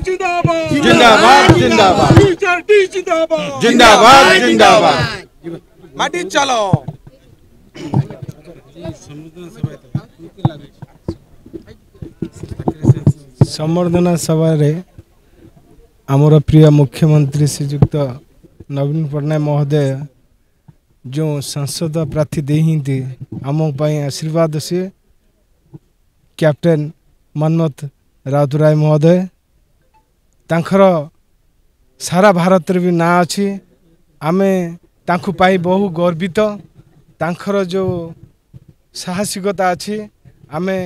जिंदाबाद जिंदाबाद जिंदाबाद जिंदाबाद माटी चलो संबर्धना सभा रे आमर प्रिय मुख्यमंत्री श्रीजुक्त नवीन पट्टनायक महोदय जो संसद प्रार्थी देहिंती आम आशीर्वाद से कैप्टेन मनमथ राउतराय महोदय तांखर सारा भारत भी ना अच्छी आमे तांखु पाई बहु गर्वित तांखर जो साहसिकता अच्छी आमे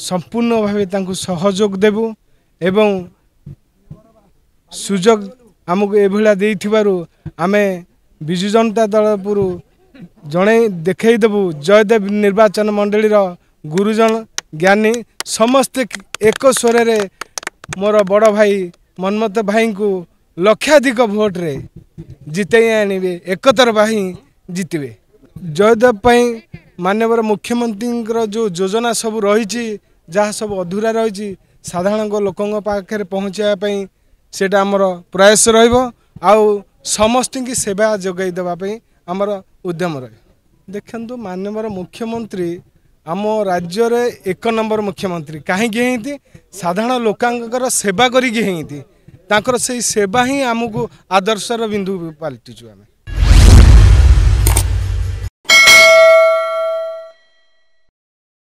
संपूर्ण भावे तांखु सहयोग देबु एवं सुजोग आमको एभला देइथिबारु आमे विजु जनता दल पुरु जणे देखै देबु जयदेव निर्वाचन मंडली रो गुरुजन ज्ञानी समस्त एक स्वर रे मोर बड़ भाई मनमथ भाई को लक्षाधिक भोट रे जिते आनिबे एकतर भाई जितबे जयदेव पई माननीय मुख्यमंत्री जो योजना सब रही जहाँ सब अधूरा रही साधारण लोकों पाखे पहुँचाया सेटा आमर प्रयास रहिबो आउ समस्त की सेवा जोगाई देवाई आमर उद्यम रही देखु माननीय मुख्यमंत्री आम राज्य रे 1 नंबर मुख्यमंत्री कहीं साधारण लोकांकर सेवा करी से सेवा ही आमको आदर्शर बिंदु पलटिचु आम।